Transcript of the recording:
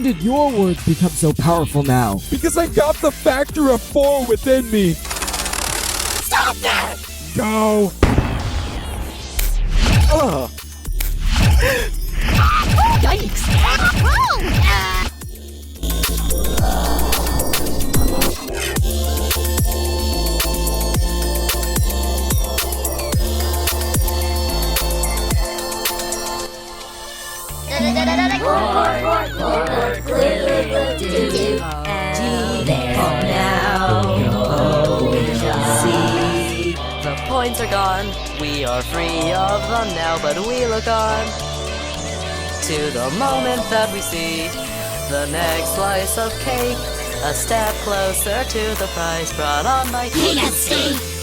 When did your words become so powerful now? Because I got the factor of 4 within me. Stop that! Go! Ugh. Yikes! See, the points are gone. We are free of them now, but we look on to the moment that we see the next slice of cake, a step closer to the prize brought on by He can see.